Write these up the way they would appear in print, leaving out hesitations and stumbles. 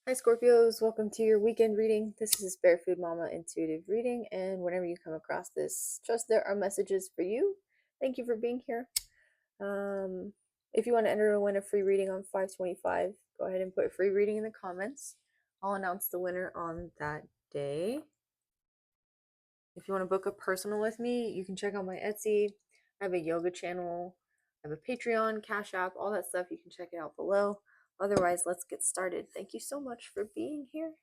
Hi Scorpios, welcome to your weekend reading. This is Bear Food Mama Intuitive Reading, and whenever you come across this, trust there are messages for you. Thank you for being here. If you want to enter to win a free reading on 525, go ahead and put free reading in the comments. I'll announce the winner on that day. If you want to book a personal with me, you can check out my Etsy. I have a yoga channel, I have a Patreon, Cash App, all that stuff. You can check it out below. Otherwise, let's get started. Thank you so much for being here.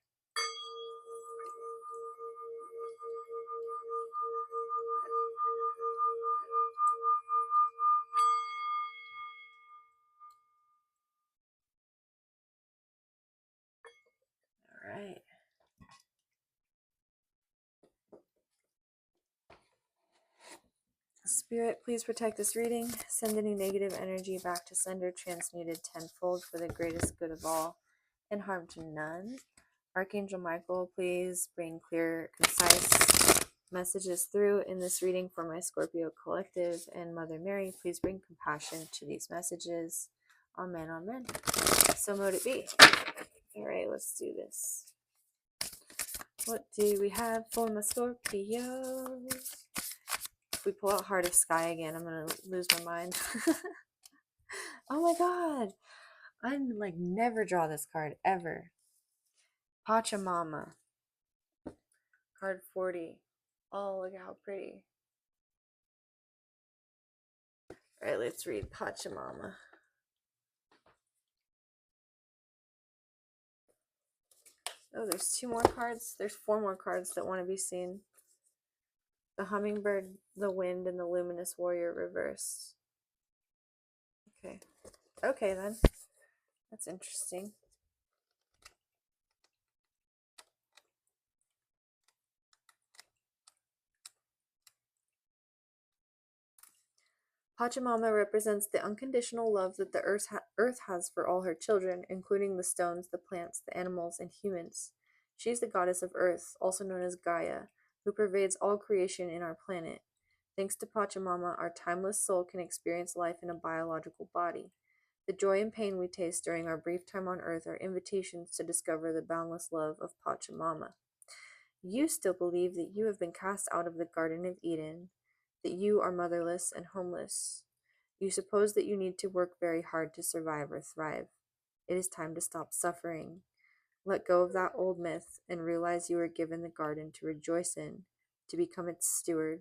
All right. Spirit, please protect this reading. Send any negative energy back to sender, transmuted tenfold for the greatest good of all, and harm to none. Archangel Michael, please bring clear, concise messages through in this reading for my Scorpio collective. And Mother Mary, please bring compassion to these messages. Amen, amen. So mote it be. All right, let's do this. What do we have for my Scorpios? If we pull out Heart of Sky again, I'm going to lose my mind. Oh my god. I like never draw this card ever. Pachamama. Card 40. Oh, look at how pretty. Alright, let's read Pachamama. Oh, there's 2 more cards. There's 4 more cards that want to be seen. The Hummingbird, the Wind, and the Luminous Warrior reversed. Okay. Okay, then. That's interesting. Pachamama represents the unconditional love that the earth has for all her children, including the stones, the plants, the animals, and humans. She is the goddess of earth, also known as Gaia, who pervades all creation in our planet. Thanks to Pachamama, our timeless soul can experience life in a biological body. The joy and pain we taste during our brief time on earth are invitations to discover the boundless love of Pachamama. You still believe that you have been cast out of the Garden of Eden, that you are motherless and homeless. You suppose that you need to work very hard to survive or thrive. It is time to stop suffering. Let go of that old myth and realize you are given the garden to rejoice in, to become its steward.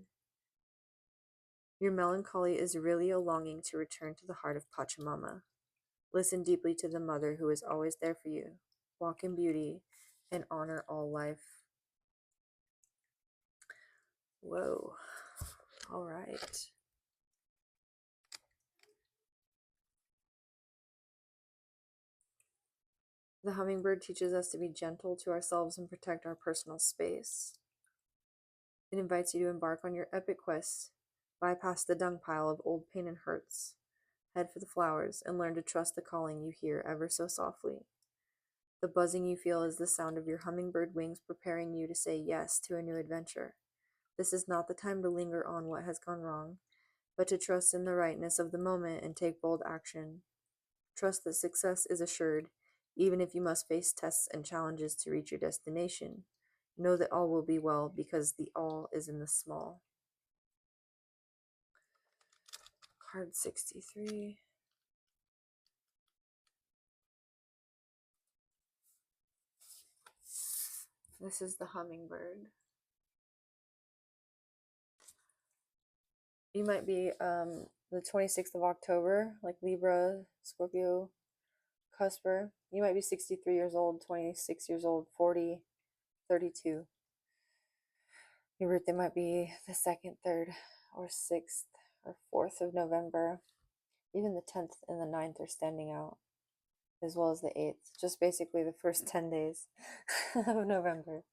Your melancholy is really a longing to return to the heart of Pachamama. Listen deeply to the mother who is always there for you. Walk in beauty and honor all life. Whoa. All right. The hummingbird teaches us to be gentle to ourselves and protect our personal space. It invites you to embark on your epic quest, bypass the dung pile of old pain and hurts, head for the flowers, and learn to trust the calling you hear ever so softly. The buzzing you feel is the sound of your hummingbird wings preparing you to say yes to a new adventure. This is not the time to linger on what has gone wrong, but to trust in the rightness of the moment and take bold action. Trust that success is assured, even if you must face tests and challenges to reach your destination. Know that all will be well because the all is in the small. Card 63. This is the hummingbird. You might be the 26th of October, like Libra, Scorpio, Cusper. You might be 63 years old, 26 years old, 40, 32. Your birthday might be the 2nd, 3rd, or 6th, or 4th of November. Even the 10th and the 9th are standing out, as well as the 8th. Just basically the first 10 days of November.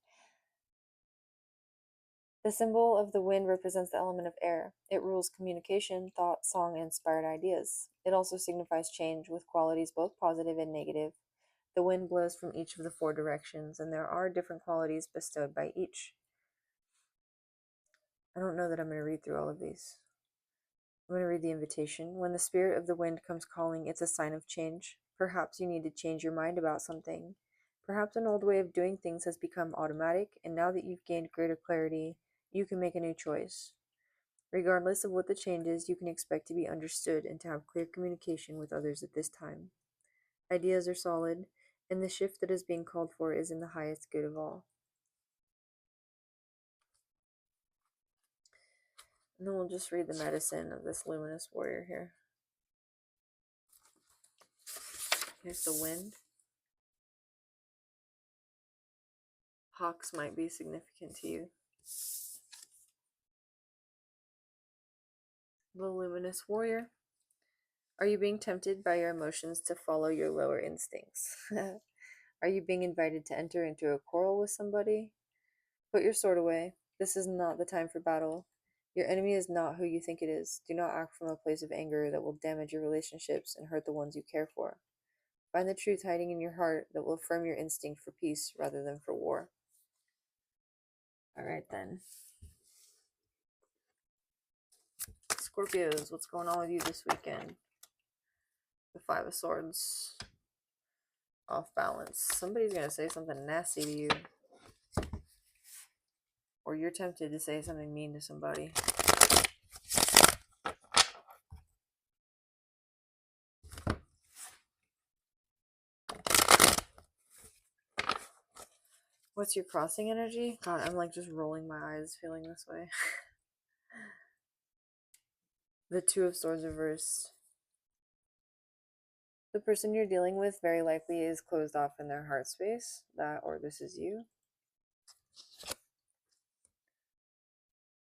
The symbol of the wind represents the element of air. It rules communication, thought, song, and inspired ideas. It also signifies change, with qualities both positive and negative. The wind blows from each of the 4 directions, and there are different qualities bestowed by each. I don't know that I'm going to read through all of these. I'm going to read the invitation. When the spirit of the wind comes calling, it's a sign of change. Perhaps you need to change your mind about something. Perhaps an old way of doing things has become automatic, and now that you've gained greater clarity, you can make a new choice. Regardless of what the change is, you can expect to be understood and to have clear communication with others at this time. Ideas are solid, and the shift that is being called for is in the highest good of all. And then we'll just read the medicine of this luminous warrior here. Here's the wind. Hawks might be significant to you. The luminous warrior. Are you being tempted by your emotions to follow your lower instincts? Are you being invited to enter into a quarrel with somebody? Put your sword away. This is not the time for battle. Your enemy is not who you think it is. Do not act from a place of anger that will damage your relationships and hurt the ones you care for. Find the truth hiding in your heart that will affirm your instinct for peace rather than for war. All right, then. Scorpios, what's going on with you this weekend? The Five of Swords. Off balance. Somebody's going to say something nasty to you. Or you're tempted to say something mean to somebody. What's your crossing energy? God, I'm like just rolling my eyes feeling this way. The Two of Swords reversed. The person you're dealing with very likely is closed off in their heart space. That or this is you.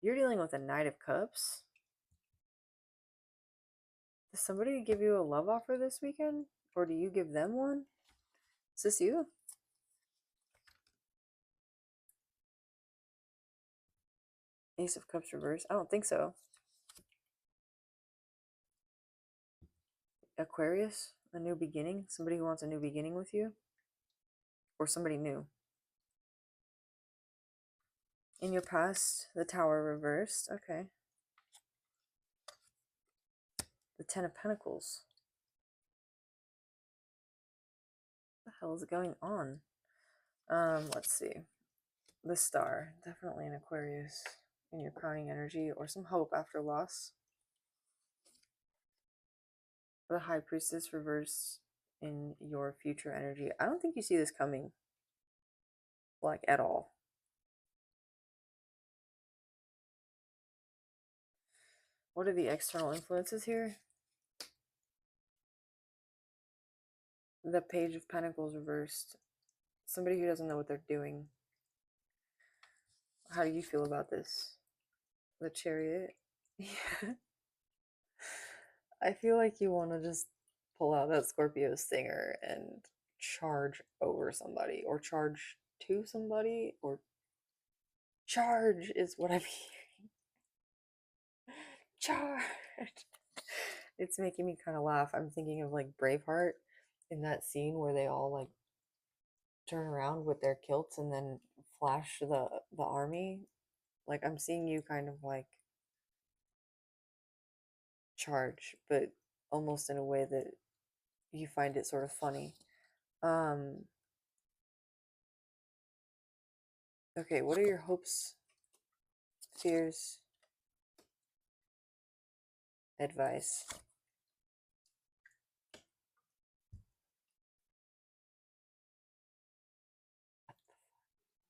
You're dealing with a Knight of Cups. Does somebody give you a love offer this weekend? Or do you give them one? Is this you? Ace of Cups reversed? I don't think so. Aquarius? A new beginning? Somebody who wants a new beginning with you? Or somebody new? In your past, the Tower reversed. Okay. The Ten of Pentacles. What the hell is going on? Let's see. The Star. Definitely an Aquarius in your crowning energy, or some hope after loss. The High Priestess reversed in your future energy. I don't think you see this coming, like, at all. What are the external influences here? The Page of Pentacles reversed. Somebody who doesn't know what they're doing. How do you feel about this? The Chariot. Yeah. I feel like you want to just pull out that Scorpio stinger and charge over somebody, or charge to somebody, or charge is what I'm hearing. Charge. It's making me kind of laugh. I'm thinking of like Braveheart in that scene where they all like turn around with their kilts and then flash the army. Like I'm seeing you kind of like charge, but almost in a way that you find it sort of funny. Okay, what are your hopes, fears, advice?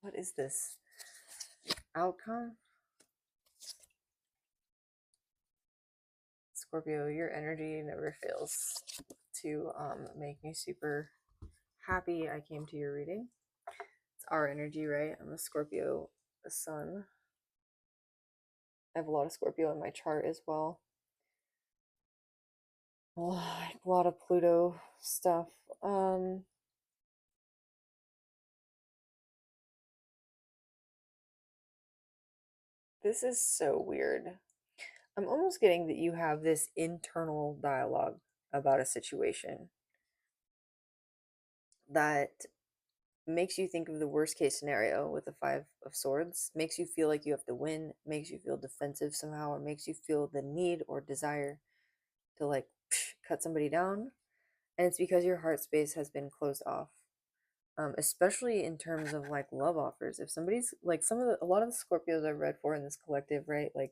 What is this? Outcome? Scorpio, your energy never fails to make me super happy I came to your reading. It's our energy, right? I'm a Scorpio sun. I have a lot of Scorpio in my chart as well. A lot of Pluto stuff. This is so weird. I'm almost getting that you have this internal dialogue about a situation that makes you think of the worst case scenario with the Five of Swords, makes you feel like you have to win, makes you feel defensive somehow, or makes you feel the need or desire to like cut somebody down. And it's because your heart space has been closed off. especially in terms of like love offers. If somebody's like a lot of the Scorpios I've read for in this collective, right? Like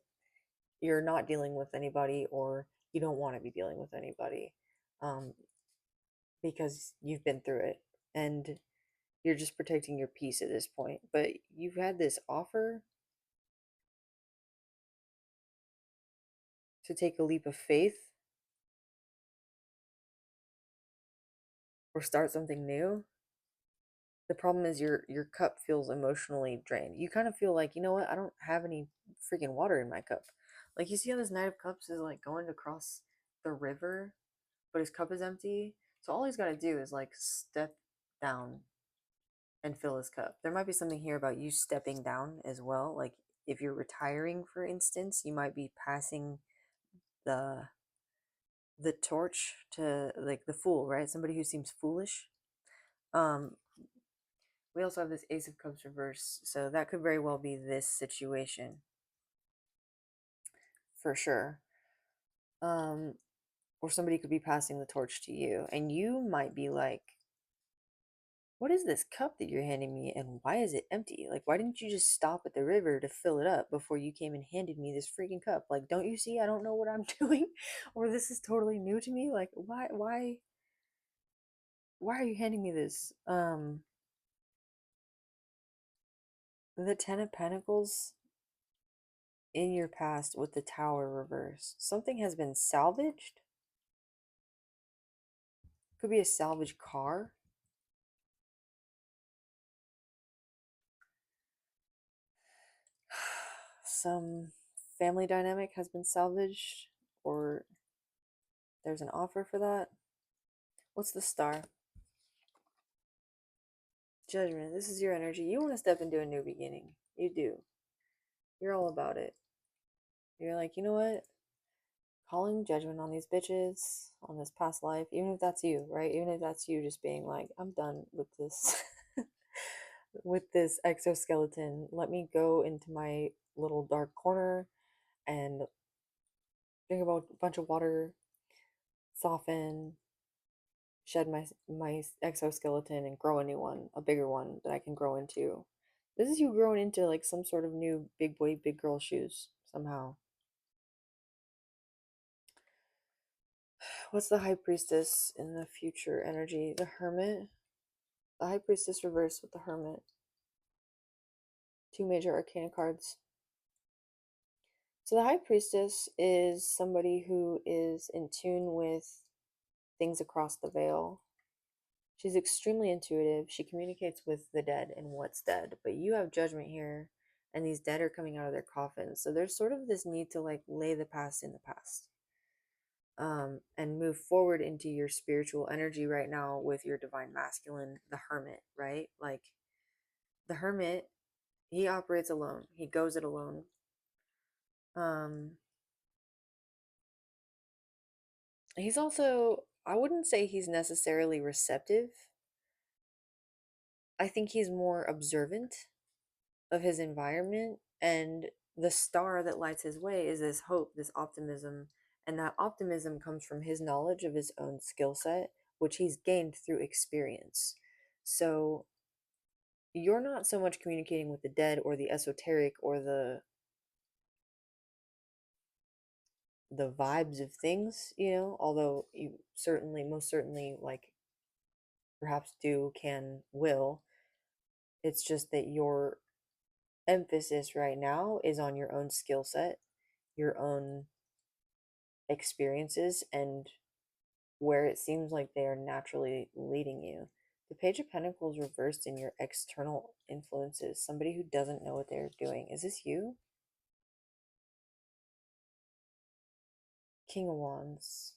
you're not dealing with anybody or you don't want to be dealing with anybody um, because you've been through it and you're just protecting your peace at this point. But you've had this offer to take a leap of faith or start something new. The problem is your cup feels emotionally drained. You kind of feel like, you know what, I don't have any freaking water in my cup. Like you see how this Knight of Cups is like going to cross the river, but his cup is empty. So all he's got to do is like step down and fill his cup. There might be something here about you stepping down as well. Like if you're retiring, for instance, you might be passing the the torch to like the fool, right? Somebody who seems foolish. Um, we also have this Ace of Cups reverse, so that could very well be this situation for sure. Um, or somebody could be passing the torch to you, and you might be like, "What is this cup that you're handing me, and why is it empty? Like, why didn't you just stop at the river to fill it up before you came and handed me this freaking cup? Like, don't you see I don't know what I'm doing, or this is totally new to me? Like, why are you handing me this?" The Ten of Pentacles in your past with the Tower reverse. Something has been salvaged. Could be a salvage car. Some family dynamic has been salvaged, or there's an offer for that. What's the star? Judgment. This is your energy. You want to step into a new beginning. You do. You're all about it. You're like, you know what? Calling judgment on these bitches, on this past life, even if that's you, right? Even if that's you just being like, I'm done with this with this exoskeleton. Let me go into my little dark corner and drink about a bunch of water, soften, shed my exoskeleton and grow a new one, a bigger one that I can grow into. This is you growing into like some sort of new big boy, big girl shoes somehow. What's the High Priestess in the future energy? The Hermit. The High Priestess reversed with the Hermit. Two major arcana cards. So the High Priestess is somebody who is in tune with things across the veil. She's extremely intuitive. She communicates with the dead and what's dead. But you have judgment here, and these dead are coming out of their coffins. So there's sort of this need to like lay the past in the past. And move forward into your spiritual energy right now with your divine masculine, the hermit, right? Like the hermit, he operates alone. He goes it alone. Um, he's also, I wouldn't say he's necessarily receptive. I think he's more observant of his environment, and the star that lights his way is this hope, this optimism, and that optimism comes from his knowledge of his own skill set, which he's gained through experience. So you're not so much communicating with the dead or the esoteric or the vibes of things, although you certainly, most certainly, like perhaps do, can, will. It's just that your emphasis right now is on your own skill set, your own experiences, and where it seems like they are naturally leading you. The Page of Pentacles reversed in your external influences, somebody who doesn't know what they're doing. Is this you? King of Wands.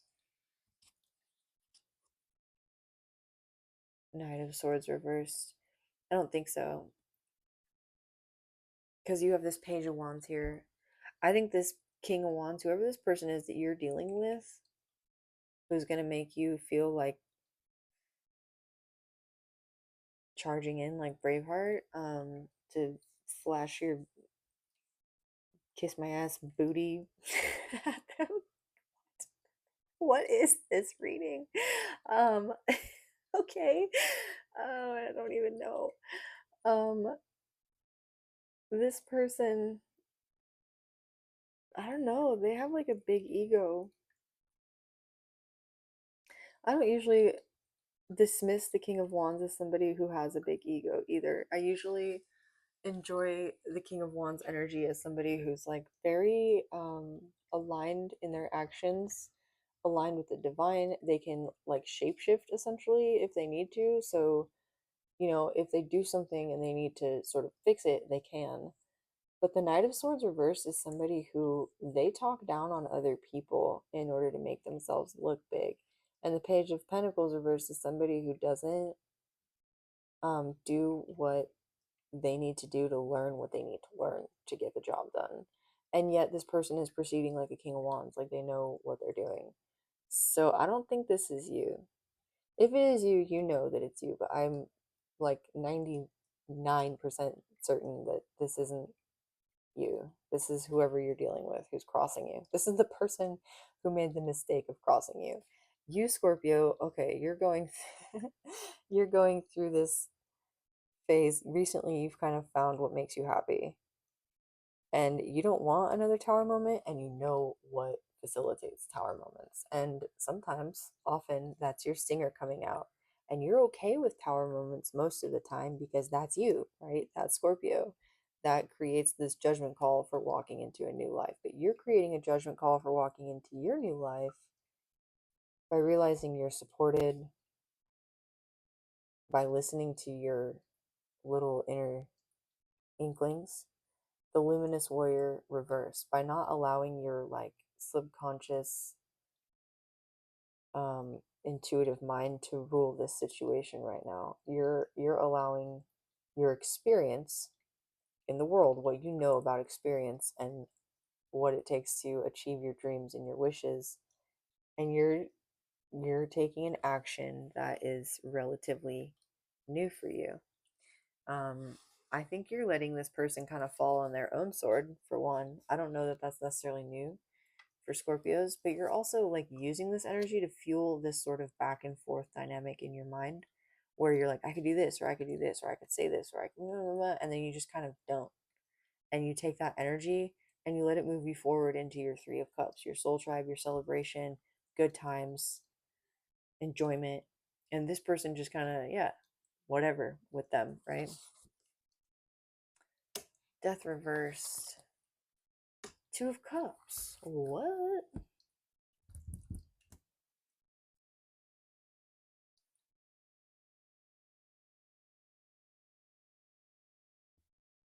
Knight of Swords reversed. I don't think so. Because you have this Page of Wands here. I think this King of Wands, whoever this person is that you're dealing with, who's going to make you feel like charging in like Braveheart, to flash your kiss my ass booty at them. What is this reading? Um, okay. I don't even know. Um, this person, I don't know, they have like a big ego. I don't usually dismiss the King of Wands as somebody who has a big ego either. I usually enjoy the King of Wands energy as somebody who's like very aligned in their actions, aligned with the divine. They can like shapeshift essentially if they need to. So, you know, if they do something and they need to sort of fix it, they can. But the Knight of Swords reversed is somebody who they talk down on other people in order to make themselves look big. And the Page of Pentacles reversed is somebody who doesn't do what they need to do to learn what they need to learn to get the job done. And yet this person is proceeding like a King of Wands, like they know what they're doing. So I don't think this is you. If it is you, you know that it's you, but I'm like 99% certain that this isn't you. This is whoever you're dealing with who's crossing you. This is the person who made the mistake of crossing you. You Scorpio, okay, you're going you're going through this phase. Recently you've kind of found what makes you happy. And you don't want another tower moment, and you know what facilitates tower moments. And sometimes, often, that's your stinger coming out. And you're okay with tower moments most of the time because that's you, right? That's Scorpio. That creates this judgment call for walking into a new life. But you're creating a judgment call for walking into your new life by realizing you're supported, by listening to your little inner inklings. The luminous warrior reverse, by not allowing your like subconscious intuitive mind to rule this situation right now. You're allowing your experience in the world, what you know about experience and what it takes to achieve your dreams and your wishes, and you're taking an action that is relatively new for you. I think you're letting this person kind of fall on their own sword, for one. I don't know that that's necessarily new for Scorpios, but you're also like using this energy to fuel this sort of back and forth dynamic in your mind where you're like, I could do this, or I could do this, or I could say this, or I could, blah, blah, blah, and then you just kind of don't. And you take that energy and you let it move you forward into your Three of Cups, your soul tribe, your celebration, good times, enjoyment. And this person just kind of, yeah, whatever with them, right? Death reversed. Two of Cups. What?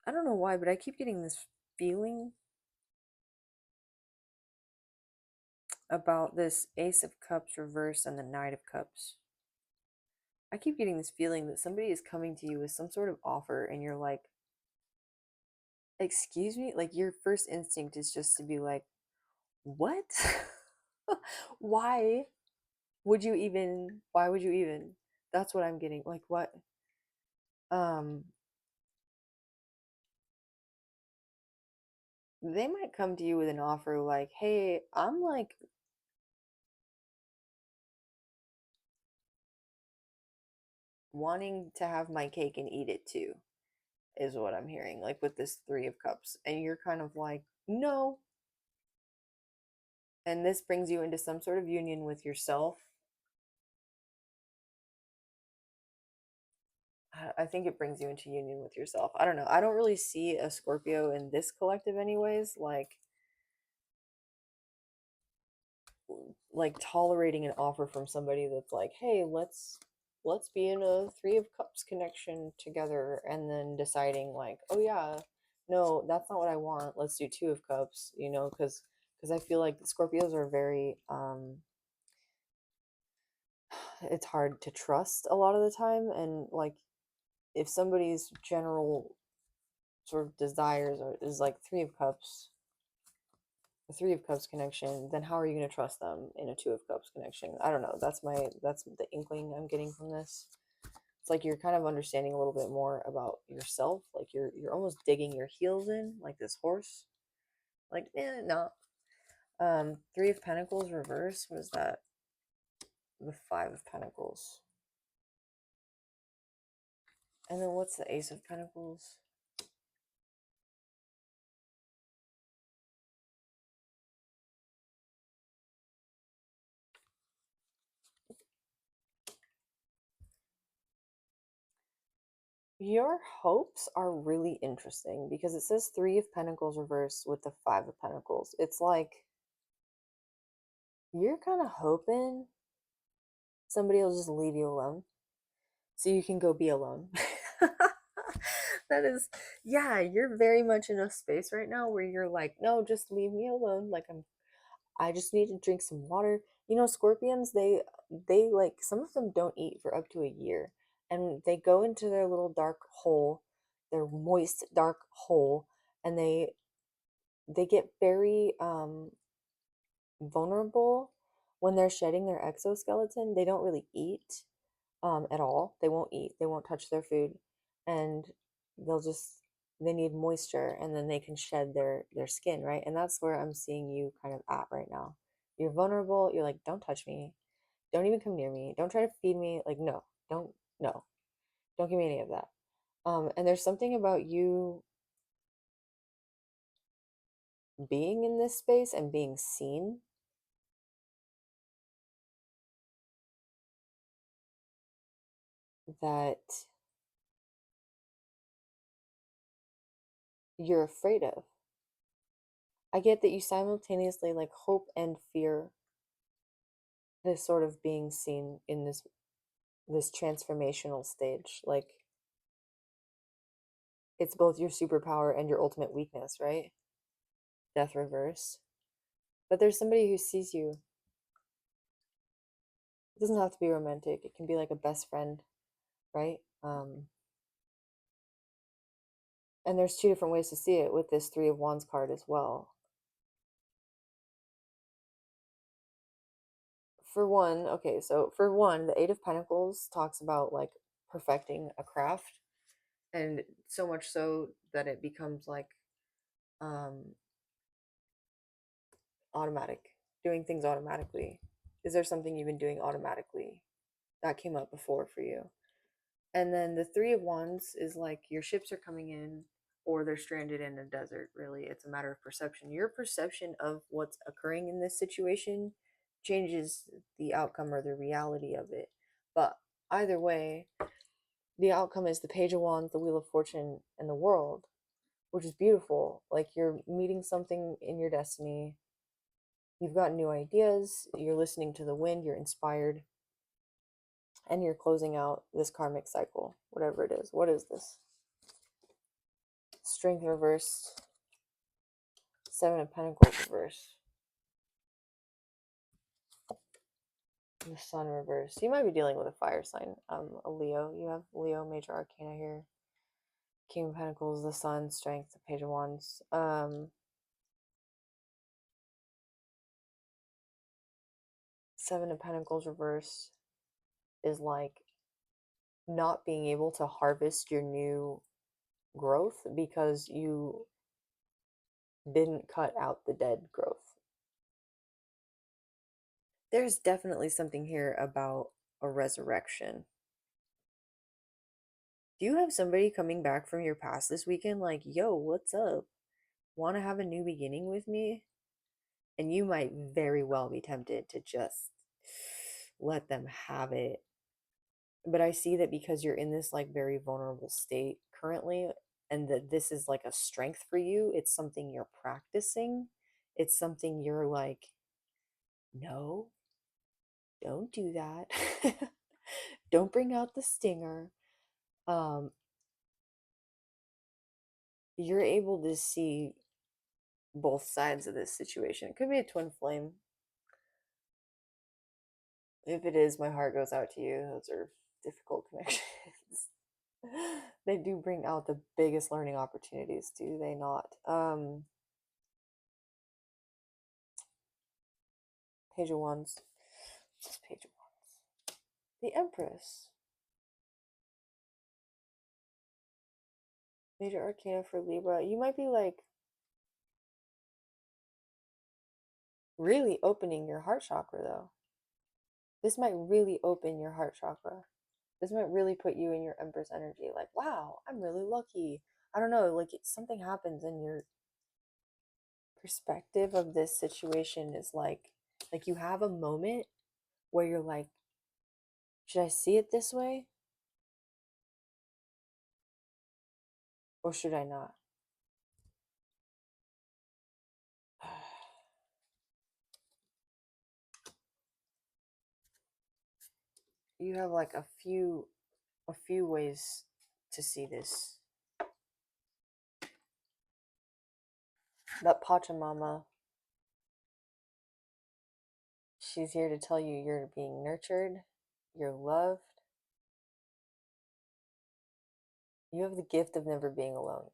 I don't know why, but I keep getting this feeling about this Ace of Cups reverse and the Knight of Cups. I keep getting this feeling that somebody is coming to you with some sort of offer, and you're like, excuse me? Like, your first instinct is just to be like, what? Why would you even? Why would you even? That's what I'm getting. Like, what? Um, they might come to you with an offer like, hey, I'm like wanting to have my cake and eat it too, is what I'm hearing, like with this Three of Cups. And you're kind of like, no. And this brings you into some sort of union with yourself. I think it brings you into union with yourself. I don't know. I don't really see a Scorpio in this collective, anyways. Like tolerating an offer from somebody that's like, hey, let's be in a Three of Cups connection together, and then deciding like, oh yeah, no, that's not what I want. Let's do Two of Cups, you know, because I feel like Scorpios are very it's hard to trust a lot of the time, and like if somebody's general sort of desires is like Three of Cups, a Three of Cups connection, then how are you going to trust them in a Two of Cups connection? I don't know. That's the inkling I'm getting from this. It's like you're kind of understanding a little bit more about yourself. Like you're almost digging your heels in, like this horse. Like, no. Three of Pentacles reverse was that the Five of Pentacles. And then what's the Ace of Pentacles? Your hopes are really interesting because it says Three of Pentacles reversed with the Five of Pentacles. It's like you're kind of hoping somebody will just leave you alone so you can go be alone. That is, yeah, you're very much in a space right now where you're like, no, just leave me alone. Like I just need to drink some water. You know, scorpions, they like some of them don't eat for up to a year. And they go into their little dark hole, their moist dark hole, and they get very vulnerable when they're shedding their exoskeleton. They don't really eat at all. They won't eat. They won't touch their food, and they'll just they need moisture, and then they can shed their skin, right? And that's where I'm seeing you kind of at right now. You're vulnerable. You're like, don't touch me. Don't even come near me. Don't try to feed me. Like, no, don't, no, don't give me any of that. And there's something about you being in this space and being seen that you're afraid of. I get that you simultaneously like hope and fear this sort of being seen in this transformational stage. Like it's both your superpower and your ultimate weakness, right? Death reverse. But there's somebody who sees you. It doesn't have to be romantic. It can be like a best friend, right? And there's two different ways to see it with this Three of Wands card as well. For one, okay, so for one, the Eight of Pentacles talks about like perfecting a craft, and so much so that it becomes like um automatic, doing things automatically. Is there something you've been doing automatically that came up before for you? And then the Three of Wands is like your ships are coming in or they're stranded in a desert, really. It's a matter of perception. Your perception of what's occurring in this situation changes the outcome or the reality of it. But either way, the outcome is the Page of Wands, the Wheel of Fortune, and the World, which is beautiful. Like you're meeting something in your destiny. You've got new ideas, you're listening to the wind, you're inspired, and you're closing out this karmic cycle, whatever it is. What is this? Strength reversed, Seven of Pentacles reversed, the Sun reversed. You might be dealing with a fire sign, a Leo. You have Leo major arcana here. King of Pentacles, the Sun, Strength, the Page of Wands. Seven of Pentacles reversed is like not being able to harvest your new growth because you didn't cut out the dead growth. There's definitely something here about a resurrection. Do you have somebody coming back from your past this weekend like, yo, what's up? Want to have a new beginning with me? And you might very well be tempted to just let them have it. But I see that because you're in this like very vulnerable state currently, and that this is like a strength for you, it's something you're practicing. It's something you're like, no, don't do that. Don't bring out the stinger. Um, you're able to see both sides of this situation. It could be a twin flame. If it is, my heart goes out to you. Those are difficult connections. They do bring out the biggest learning opportunities, do they not? Page of Wands. Page of Wands. The Empress. Major Arcana for Libra. You might be like really opening your heart chakra though. This might really open your heart chakra. This might really put you in your Empress energy. Like, wow, I'm really lucky. I don't know, like something happens in your perspective of this situation is like you have a moment where you're like, should I see it this way or should I not? You have like a few ways to see this. That Pachamama, she's here to tell you you're being nurtured, you're loved, you have the gift of never being alone.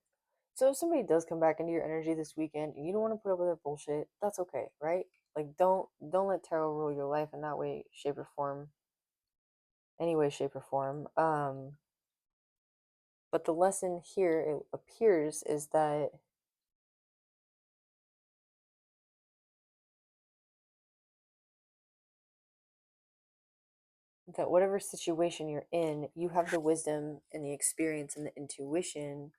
So if somebody does come back into your energy this weekend and you don't want to put up with their bullshit, that's okay, right? Like don't let tarot rule your life in that way, shape or form, any way, shape or form. But the lesson here it appears is that whatever situation you're in, you have the wisdom and the experience and the intuition,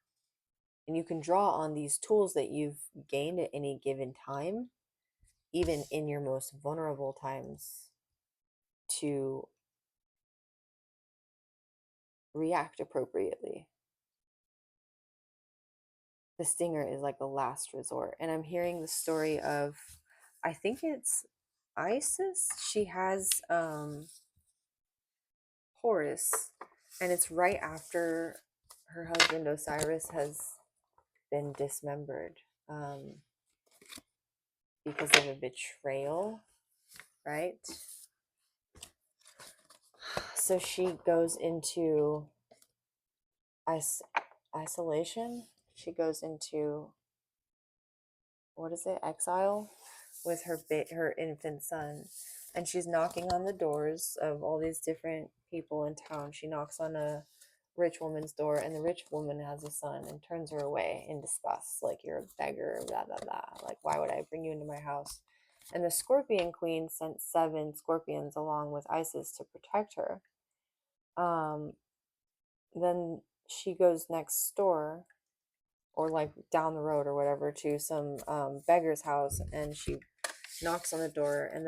and you can draw on these tools that you've gained at any given time, even in your most vulnerable times, to react appropriately. The stinger is like the last resort. And I'm hearing the story of, I think it's Isis. She has Horus, and it's right after her husband Osiris has been dismembered um, because of a betrayal, right? So she goes into isolation. She goes into, what is it, exile with her infant son, and she's knocking on the doors of all these different people in town. She knocks on a rich woman's door, and the rich woman has a son and turns her away in disgust, like, you're a beggar, blah blah blah, like, why would I bring you into my house? And the Scorpion Queen sent 7 scorpions along with Isis to protect her. Then she goes next door, or like down the road or whatever, to some beggar's house, and she knocks on the door, and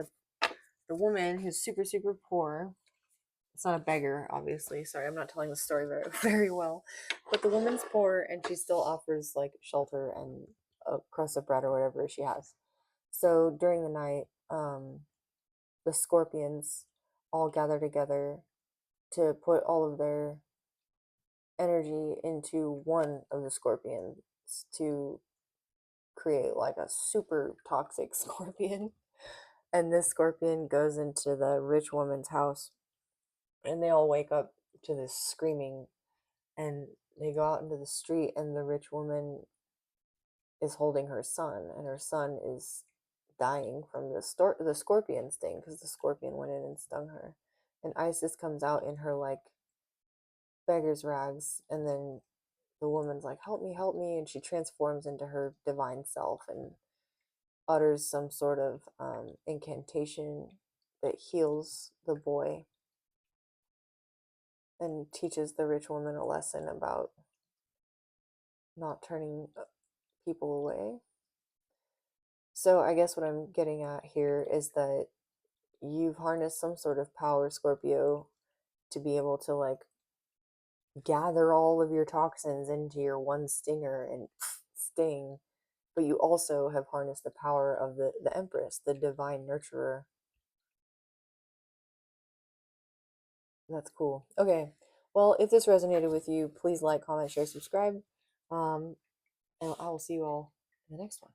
the woman, who's super super poor, it's not a beggar, obviously, sorry, I'm not telling the story very very well, but the woman's poor and she still offers like shelter and a crust of bread or whatever she has. So during the night, the scorpions all gather together to put all of their energy into one of the scorpions to create like a super toxic scorpion. And this scorpion goes into the rich woman's house, and they all wake up to this screaming, and they go out into the street, and the rich woman is holding her son, and her son is dying from the scorpion sting, because the scorpion went in and stung her. And Isis comes out in her like beggar's rags, and then the woman's like, help me, and she transforms into her divine self and utters some sort of incantation that heals the boy and teaches the rich woman a lesson about not turning people away. So I guess what I'm getting at here is that you've harnessed some sort of power, Scorpio, to be able to like gather all of your toxins into your one stinger and sting. But you also have harnessed the power of the Empress, the divine nurturer. That's cool. Okay. Well, if this resonated with you, please like, comment, share, subscribe. And I will see you all in the next one.